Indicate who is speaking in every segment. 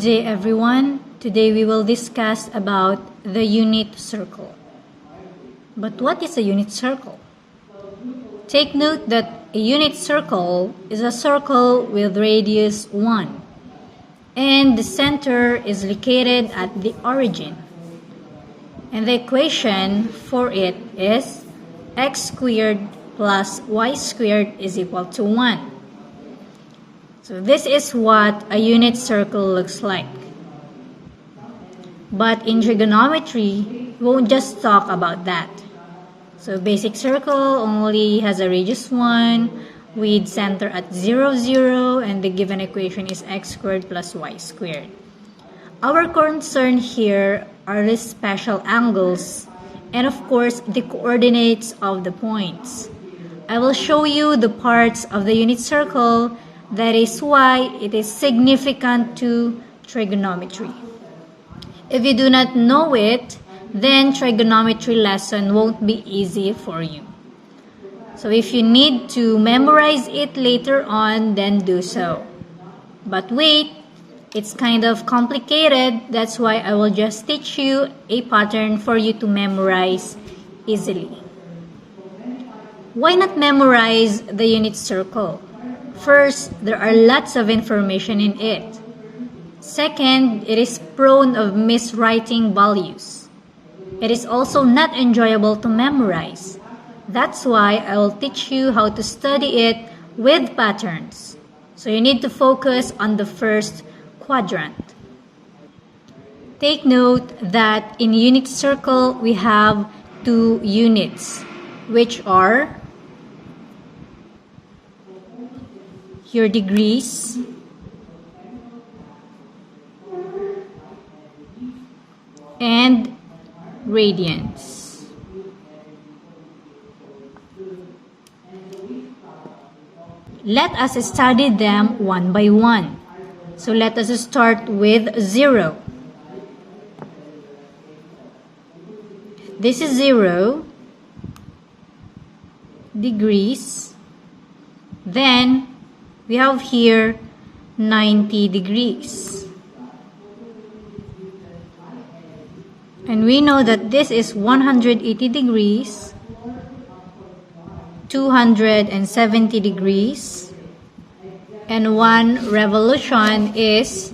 Speaker 1: day everyone. Today we will discuss about the unit circle. But what is a unit circle? Take note that a unit circle is a circle with radius 1 and the center is located at the origin. And the equation for it is x squared plus y squared is equal to 1. So this is what a unit circle looks like. But in trigonometry, we won't just talk about that. So basic circle only has a radius 1 with center at 0, 0, and the given equation is x squared plus y squared. Our concern here are the special angles and of course the coordinates of the points. I will show you the parts of the unit circle. That is why it is significant to trigonometry. If you do not know it, then trigonometry lesson won't be easy for you. So if you need to memorize it later on, then do so. But wait, it's kind of complicated. That's why I will just teach you a pattern for you to memorize easily. Why not memorize the unit circle? First, there are lots of information in it. Second, it is prone of miswriting values. It is also not enjoyable to memorize. That's why I will teach you how to study it with patterns. So you need to focus on the first quadrant. Take note that in unit circle, we have two units, which are your degrees and radians. Let us study them one by one. So let us start with 0. This is 0 degrees. Then we have here 90 degrees. And we know that this is 180 degrees, 270 degrees, and one revolution is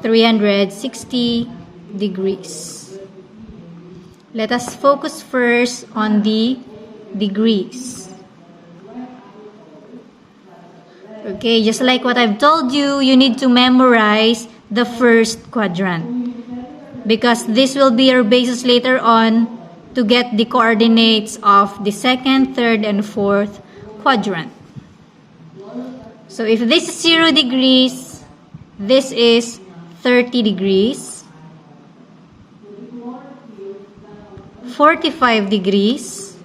Speaker 1: 360 degrees. Let us focus first on the degrees. Okay, just like what I've told you, you need to memorize the first quadrant because this will be your basis later on to get the coordinates of the second, third, and fourth quadrant. So if this is 0 degrees, this is 30 degrees, 45 degrees,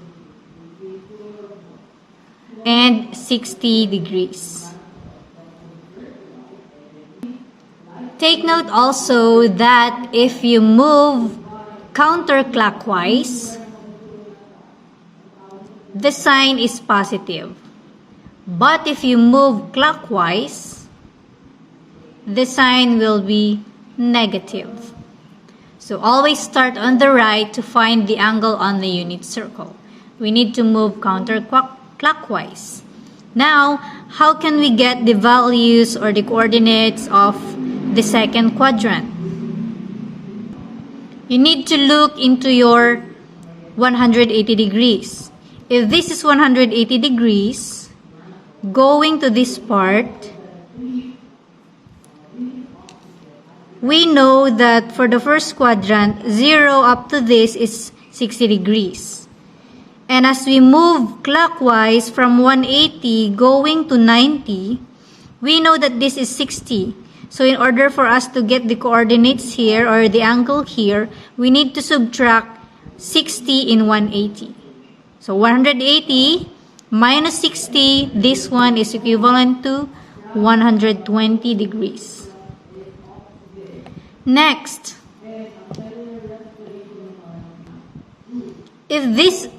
Speaker 1: and 60 degrees. Take note also that if you move counterclockwise, the sign is positive. But if you move clockwise, the sign will be negative. So always start on the right to find the angle on the unit circle. We need to move counterclockwise. Now, how can we get the values or the coordinates of the second quadrant? You need to look into your 180 degrees. If this is 180 degrees, going to this part, we know that for the first quadrant, 0 up to this is 60 degrees. And as we move clockwise from 180 going to 90, we know that this is 60. So in order for us to get the coordinates here or the angle here, we need to subtract 60 in 180. So 180 minus 60, this one is equivalent to 120 degrees. Next, if this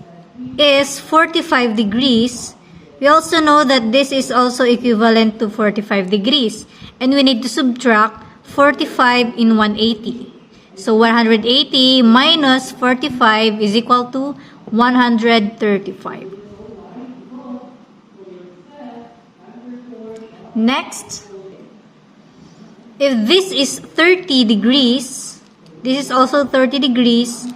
Speaker 1: is 45 degrees, we also know that this is also equivalent to 45 degrees. And we need to subtract 45 in 180. So 180 minus 45 is equal to 135. Next, if this is 30 degrees, this is also 30 degrees,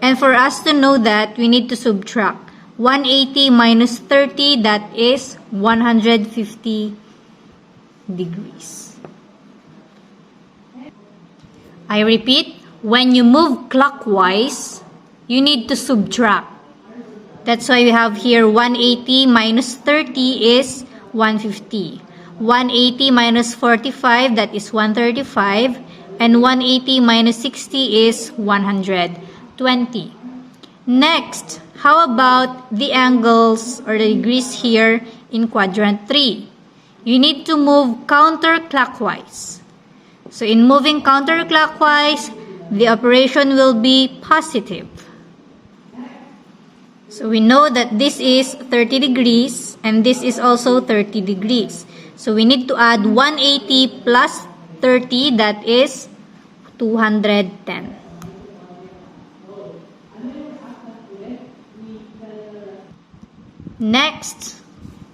Speaker 1: and for us to know that, we need to subtract 180 minus 30, that is 150 degrees. I repeat, when you move clockwise, you need to subtract. That's why we have here 180 minus 30 is 150. 180 minus 45, that is 135. And 180 minus 60 is 120. Next, how about the angles or the degrees here in quadrant 3? You need to move counterclockwise. So in moving counterclockwise, the operation will be positive. So we know that this is 30 degrees and this is also 30 degrees. So we need to add 180 plus 30, that is 210. Next,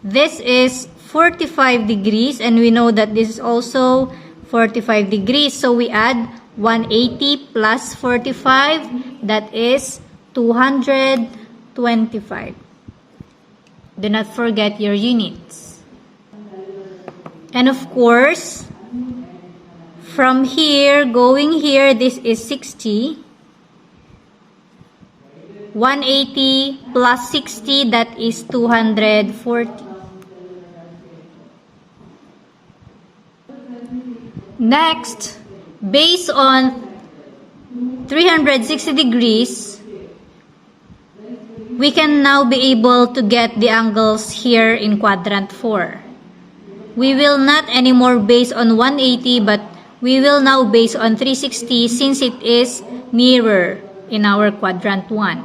Speaker 1: this is 45 degrees and we know that this is also 45 degrees. So we add 180 plus 45, that is 225. Do not forget your units. And of course, from here, going here, this is 60. 180 plus 60, that is 240. Next, based on 360 degrees, we can now be able to get the angles here in quadrant 4. We will not anymore base on 180, but we will now base on 360 since it is nearer in our quadrant 1.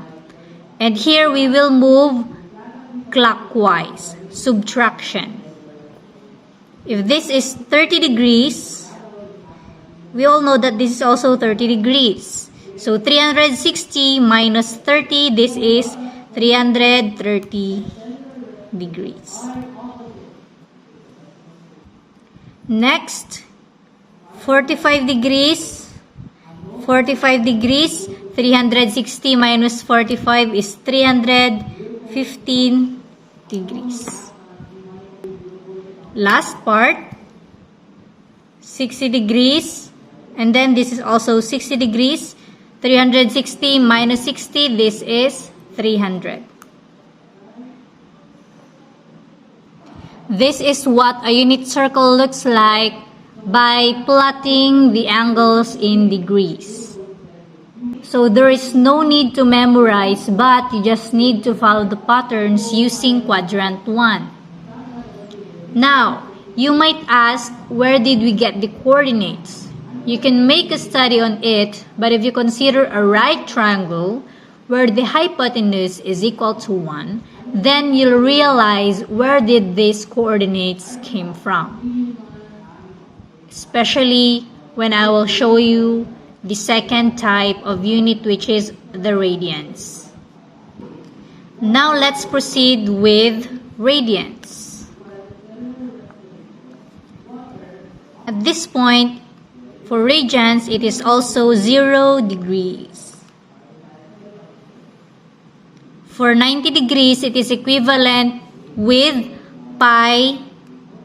Speaker 1: And here we will move clockwise, subtraction. If this is 30 degrees, we all know that this is also 30 degrees. So 360 minus 30, this is 330 degrees. Next, 45 degrees. 45 degrees, 360 minus 45 is 315 degrees. Last part, 60 degrees. And then this is also 60 degrees. 360 minus 60, this is 300. This is what a unit circle looks like by plotting the angles in degrees. So there is no need to memorize, but you just need to follow the patterns using quadrant 1. Now, you might ask, where did we get the coordinates? You can make a study on it, but if you consider a right triangle where the hypotenuse is equal to 1, then you'll realize where did these coordinates came from. Especially when I will show you the second type of unit, which is the radians. Now let's proceed with radians. At this point, for radians, it is also 0 degrees. For 90 degrees, it is equivalent with pi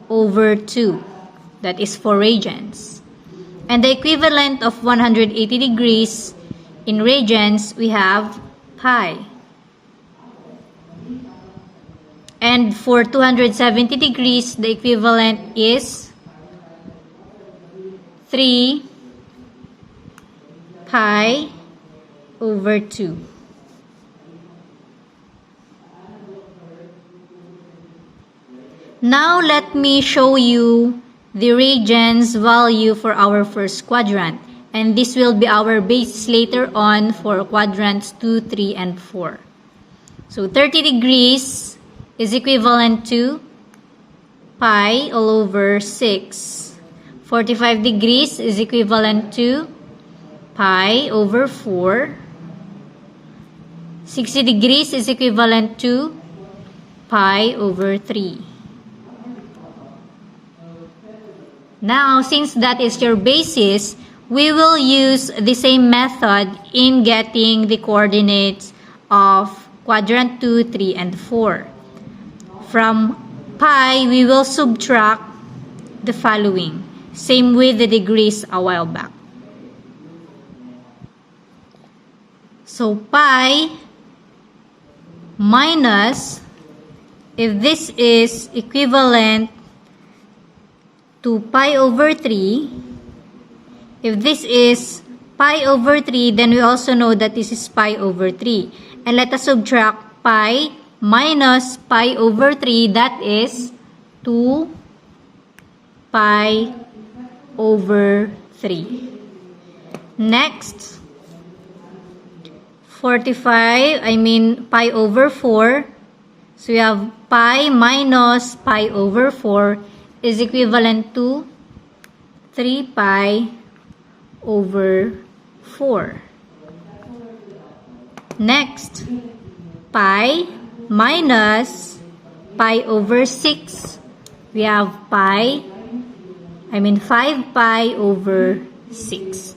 Speaker 1: over 2. That is for radians. And the equivalent of 180 degrees in radians, we have pi. And for 270 degrees, the equivalent is 3 pi over 2. Now let me show you the radians value for our first quadrant, and this will be our basis later on for quadrants 2, 3, and 4. So 30 degrees is equivalent to pi all over 6. 45 degrees is equivalent to pi over 4. 60 degrees is equivalent to pi over 3. Now, since that is your basis, we will use the same method in getting the coordinates of quadrant 2, 3, and 4. From pi, we will subtract the following. Same with the degrees a while back. So, pi minus, if this is equivalent to pi over 3, if this is pi over 3, then we also know that this is pi over 3. And let us subtract pi minus pi over 3, that is 2 pi over 3. Next, 45, pi over 4. So we have pi minus pi over 4 is equivalent to 3 pi over 4. Next, pi minus pi over 6. We have 5 pi over 6.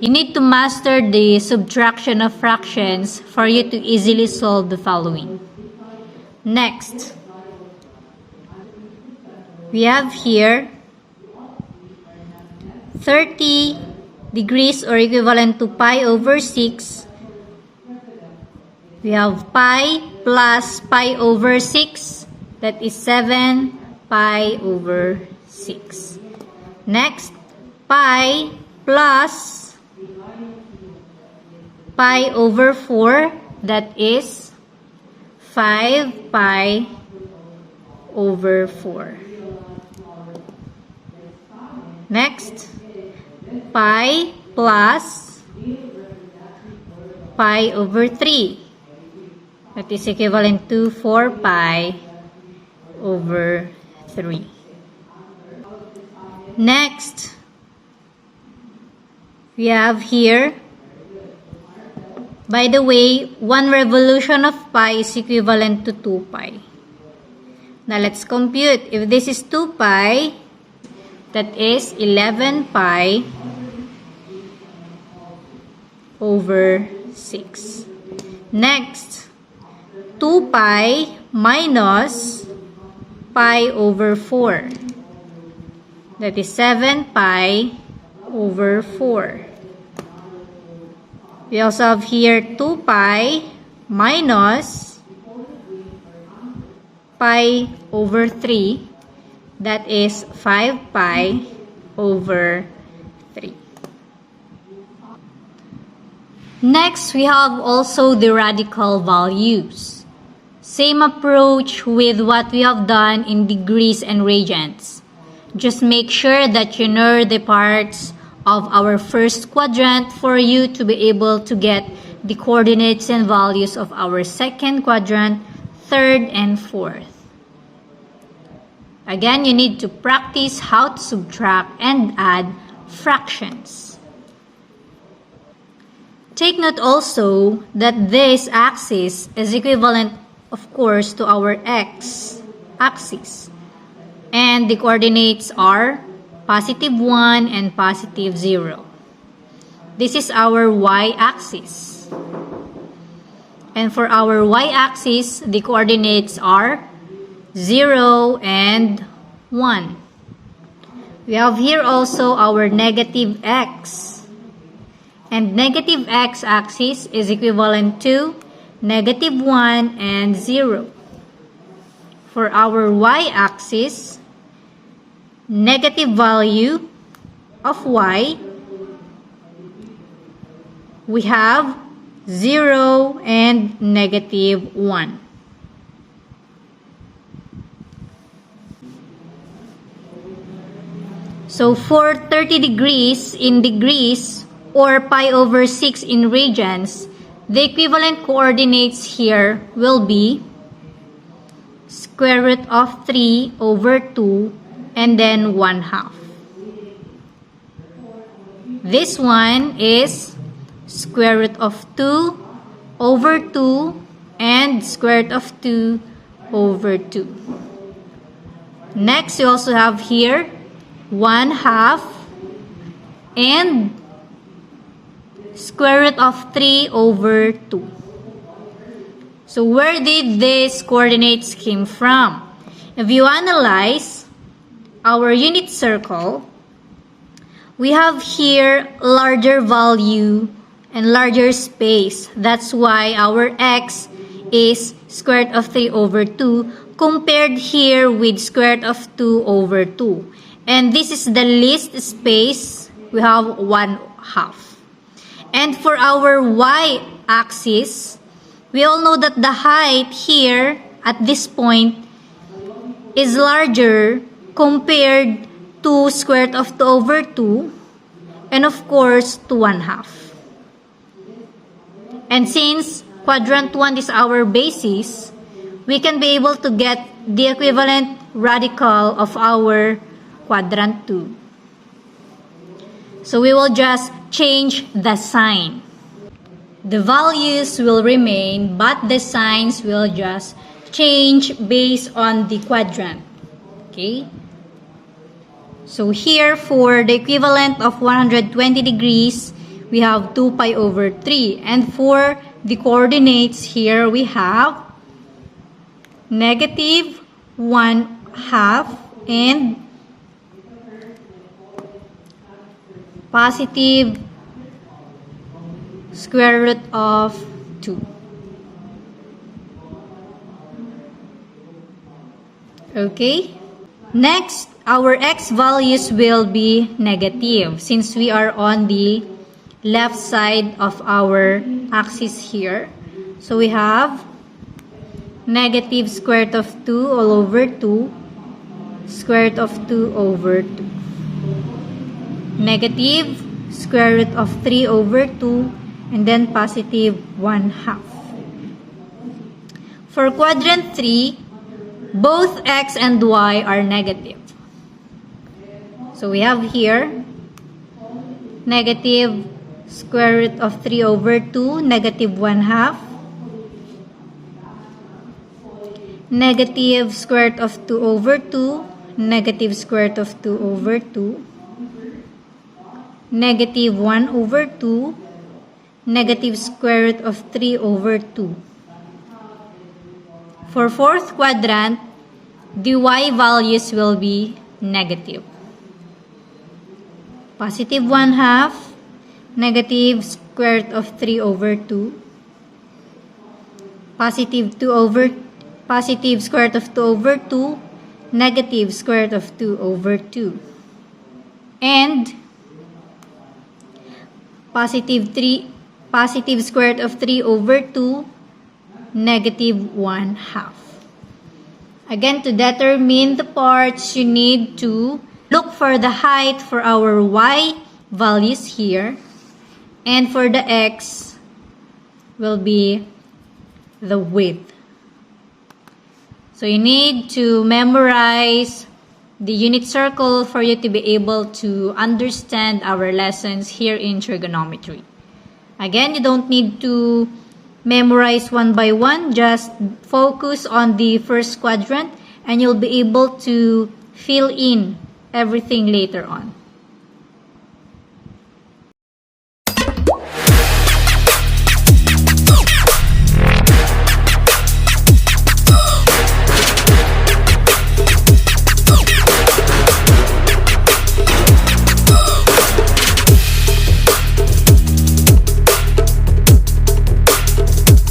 Speaker 1: You need to master the subtraction of fractions for you to easily solve the following. Next, we have here 30 degrees or equivalent to pi over 6. We have pi plus pi over 6, that is 7 pi over 6. Next, pi plus pi over 4, that is 5 pi over 4. Next, pi plus pi over 3, that is equivalent to 4 pi over 3. Next, we have here, by the way, 1 revolution of pi is equivalent to 2 pi. Now let's compute. If this is 2 pi, that is 11 pi over 6. Next, 2 pi minus pi over 4. That is 7 pi over 4. We also have here 2 pi minus pi over 3. That is 5 pi over 3. Next, we have also the radical values. Same approach with what we have done in degrees and radians. Just make sure that you know the parts of our first quadrant for you to be able to get the coordinates and values of our second quadrant, third, and fourth. Again, you need to practice how to subtract and add fractions. Take note also that this axis is equivalent, of course, to our x-axis. And the coordinates are positive 1 and positive 0. This is our y-axis. And for our y-axis, the coordinates are 0 and 1. We have here also our negative x. And negative x-axis is equivalent to negative 1 and 0. For our y-axis, negative value of y, we have 0 and negative 1. So for 30 degrees in degrees or pi over 6 in radians, the equivalent coordinates here will be square root of 3 over 2 and then 1/2. This one is square root of 2 over 2 and square root of 2 over 2. Next, we also have here 1/2 and square root of 3 over 2. So where did these coordinates came from? If you analyze our unit circle, we have here larger value and larger space. That's why our x is square root of 3 over 2 compared here with square root of 2 over 2. And this is the least space. We have 1/2. And for our y-axis, we all know that the height here at this point is larger compared to square root of 2 over 2 and of course to 1/2. And since quadrant 1 is our basis, we can be able to get the equivalent radical of our quadrant 2. So we will just change the sign. The values will remain, but the signs will just change based on the quadrant. Okay? So here for the equivalent of 120 degrees, we have 2 pi over 3. And for the coordinates here, we have negative 1/2 and positive square root of 2. Okay? Next, our x values will be negative since we are on the left side of our axis here. So we have negative square root of 2 all over 2, square root of 2 over 2. Negative square root of 3 over 2, and then positive 1/2. For quadrant 3, both x and y are negative. So we have here negative square root of 3 over 2, negative 1/2. Negative square root of 2 over 2, negative square root of 2 over 2. Negative 1 over 2, negative square root of 3 over 2. For fourth quadrant, the y values will be negative. Positive 1/2, negative square root of 3 over 2, positive square root of 2 over 2, negative square root of 2 over 2. And positive square root of 3 over 2, negative 1/2. Again, to determine the parts, you need to look for the height for our y values here, and for the x will be the width. So you need to memorize the unit circle for you to be able to understand our lessons here in trigonometry. Again, you don't need to memorize one by one, just focus on the first quadrant and you'll be able to fill in everything later on.